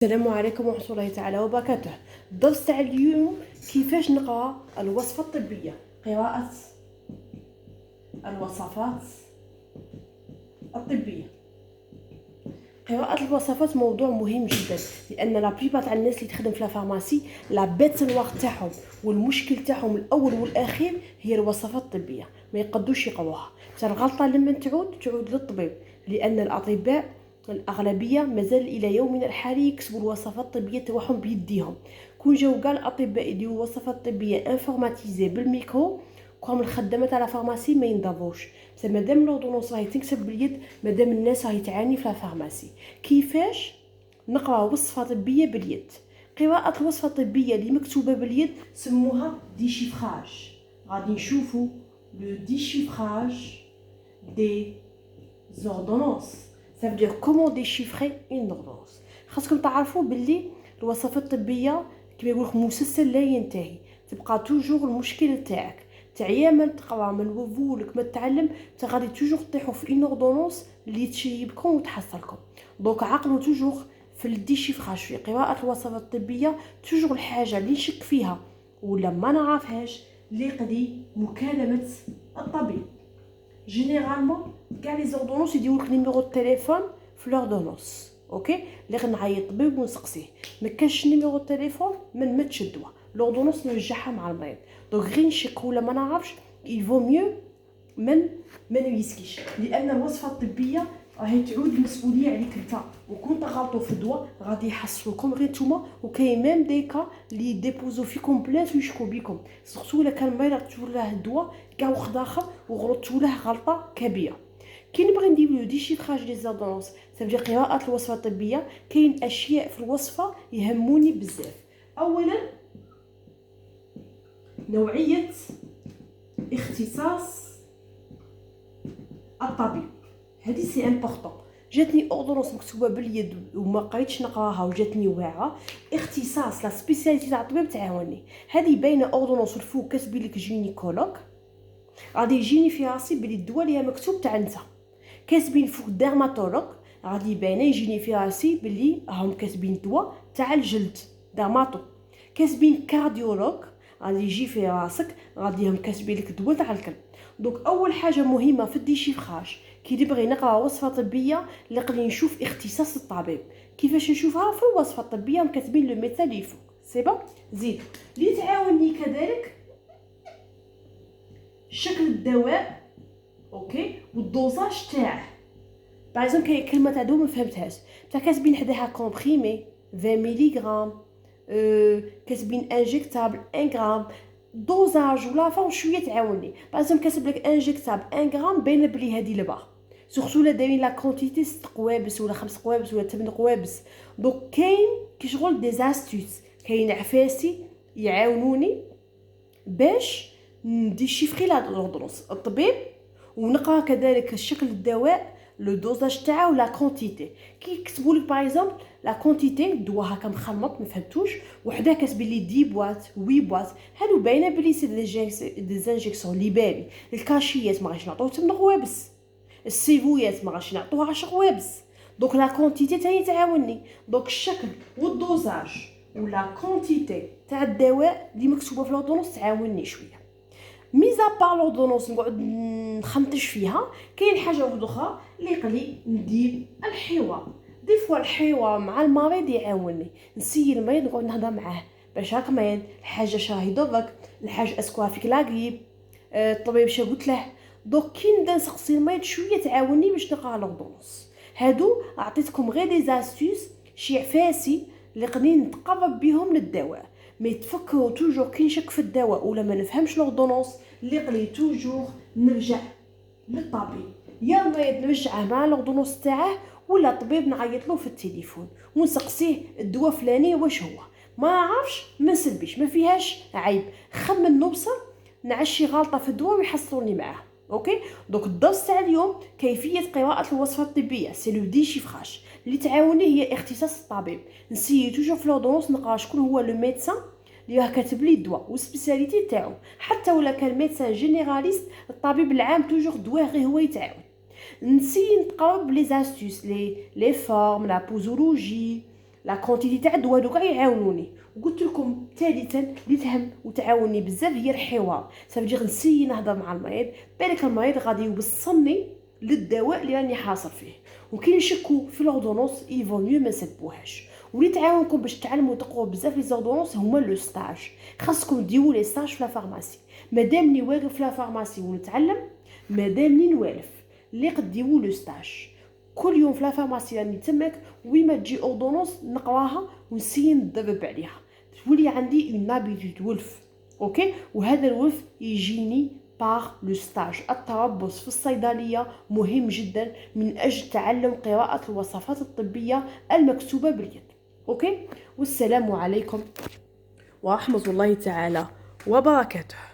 السلام عليكم ورحمة الله تعالى وبركاته. الدرس تاع اليوم كيفاش نقرا الوصفة الطبية، قراءة الوصفات الطبية. قراءة الوصفات موضوع مهم جدا، لأن لا بليبار تاع الناس اللي تخدم في الفارماسي لا بيت الوقت تاعهم والمشكل تاعهم الأول والأخير هي الوصفات الطبية، ما يقدوش يقروها. الغلطة لما تعود للطبيب، لأن الأطباء الأغلبية مازال إلى يومنا الحالي يكسبوا الوصفات الطبية تاعهم بيديهم. كون جاو كاع الأطباء يديروا وصفات طبية انفورماتيزي بالميكرو، كوم الخدامة تاع الفارماسي ما ينضروش. بس مادام لوردونونس راهي تنكتب باليد، مادام الناس راهي تعاني في الفارماسي. كيفاش نقرا وصفة طبية باليد؟ قراءة الوصفة الطبية اللي مكتوبة باليد سموها ديشيفراج. غادي نشوفوا لو ديشيفراج دي زوردونونس. Ça veut dire comment déchiffrer une ordonnance. خاصكم تعرفوا باللي الوصفات الطبيه كما يقولك مسلسل لا ينتهي، تبقى توجور المشكل تاعك تعيا من تقرا من وفولك ما تتعلم، غادي توجور تطيحوا في اون اوردونونس اللي تشيبكم وتحصلكم. دونك عقلوا توجور في الديشيفراج، في قراءه الوصفات الطبيه توجور الحاجه اللي نشك فيها ولا ما نعرفهاش لقدي مكالمه الطبيب. جينيرالمون كاع لي زوردونونس يديروك نيميرو التليفون في لوردونونس، اوكي، اللي غنعيط طبيب ونسقسيه. ما كانش نيميرو التليفون ما نمدش الدواء، لوردونونس نرجعها مع المريض. دونك غير نشك ولا ما نعرفش يفو ميو ما نريسكيش، لان الوصفه الطبيه راهي تعود المسؤوليه عليك انت، وكون تغلطوا في الدواء غادي يحصلوكم غير نتوما. وكاين ميم ديكا اللي ديبوزو فيكم بلاص ويشكو بكم، سورتو الا كان المريض عطيتو له الدواء كاع واحد اخر وغلطتو له غلطه كبيره. كي نبغي ندير لو ديشيفراج دي زوردونونس، صافي قراءه الوصفه الطبيه، كاين اشياء في الوصفه يهموني بزاف. اولا نوعيه اختصاص الطبيب، هذه سي امبورطون. جاتني اوردونونس مكتوبه باليد وما قريتش نقراها وجاتني واعره، اختصاص لا سبيسياليتي تاع الطبيب تعاوني. هذه باينه اوردونونس الفوق كاتبين لك جينيكولوج، غادي يجيني في راسي بلي الدواء اللي مكتوب تاع نتا. كاتبين فوق ديرماتولوج، غادي يبان يجيني في راسي بلي راهم كاتبين دواء تاع الجلد ديرماتو. كاتبين كارديولوج، غادي يجي في راسك غادي هم كاتبين لك دواء تاع القلب. دونك اول حاجه مهمه في الديشيفراج كي نبغي نقرا وصفه طبيه، نقدر نشوف اختصاص الطبيب. كيفاش نشوفها؟ في الوصفه الطبيه كاتبين لو ميثال اللي فوق، سي بون. زيد اللي تعاوني كذلك شكل الدواء، اوكي، والدوزاج تاعه. باغ كاين كلمه تاع دواء ما فهمتهاش، تاع كاتبين حداها كومبريمي 20 ملغ، كاتبين انجيكتابل 1 غرام. دوزاج ولا فون شويه تعاوني. باغ كاتب لك انجيكتابل 1 غرام، باين بلي هذه لبا، سورتو لا دايرين لا كونتيتي 6 قوابس ولا 5 قوابس ولا 8 قوابس. دونك كاين كي شغل دي زاستوس، كاين عفاسي يعاونوني باش نديشيفري لوردونونس الطبيب، ونقرا كذلك شكل الدواء لو دوزاج تاعو ولا كونتيتي. كي يكتبوا لك باغ اكزومبل لا كونتيتي دواء هكا مخلط ما فهمتوش، وحده كتبين لي 10 بواط 8 بواط، هادو باينه بلي سي دي زانجيكسيون لي بالي. الكاشيات ما غاش نعطوه 8 قوابس، السيفويات ما غاش نعطوه 10 قوابس. دونك لا كونتيتي تاعي تعاوني. دونك الشكل والدوزاج ولا كونتيتي تاع الدواء اللي مكتوبه في لوردونونس تعاوني شويه. ميزا با لوردونونس نقعد نخنطش فيها، كاين حاجه واحده اخرى اللي قلي ندير الحوار. دي فوا الحوار مع المريض يعاوني، نسيي المريض نقعد نهضر معاه باش هاك مريض الحاجه شراه يضرك، الحاجه اسكوا فيك لاغريب، الطبيب شا قلت له. دوك كي نبدا نسقسي المريض شويه تعاوني باش نقرا لوردونونس. هادو عطيتكم غير دي زاستوس شي عفاسي اللي قدرين نتقرب بهم للدواء. مي تفكروا توجور كي نشك في الدواء ولا ما نفهمش لوردونونس، اللي قلي توجور نرجع للطبيب، يا المريض نرجعه مع لوردونونس تاعه، ولا الطبيب نعيط له في التليفون ونسقسيه الدواء فلاني واش هو. ما عرفش ما نسلبيش، ما فيهاش عيب، خمن نوصل نعشي غلطه في الدواء ويحصلوني معاه. اوكي، دونك الدرس تاع اليوم كيفيه قراءه الوصفه الطبيه، سي لو ديشيفراج. اللي تعاوني هي اختصاص الطبيب. نسيي توجور في لوردونونس نقرا شكون هو لو ميدسان اللي راه كاتب لي الدواء والسبيسياليتي تاعو. حتى ولا كان ميدسان جينيراليست، الطبيب العام توجور دواء غير هو يتعاون. نسيي نتقرب لي زاستوس لي فورم لا بوزولوجي لا كونتيتي تاع الدواء هادو كاع يعاونوني. وقلت لكم ثالثا اللي تهم وتعاوني بزاف هي الحوار. صافي نسيي نهضر مع المريض، بالك المريض غادي يوصلني للدواء اللي راني حاصل فيه. وكي نشكو في لوردونونس يفو ميو ما نسبوهاش. واللي تعاونكم باش تعلموا تقراو بزاف لي زوردونونس هما لو ستاج. خاصكم ديروا لي ستاج في لا فارماسي. مادامني واقف في لا فارماسي ونتعلم، مادامني نوالف اللي قد ديروا لو ستاج كل يوم في لا فارماسي راني تماك، ويما تجي اوردونونس نقراها ونسي ندرب عليها، تولي عندي اون هابيتود ولف. اوكي، وهذا الولف يجيني باغ لو ستاج. التربص في الصيدليه مهم جدا من اجل تعلم قراءه الوصفات الطبيه المكتوبه باليد. اوكي، والسلام عليكم ورحمه الله تعالى وبركاته.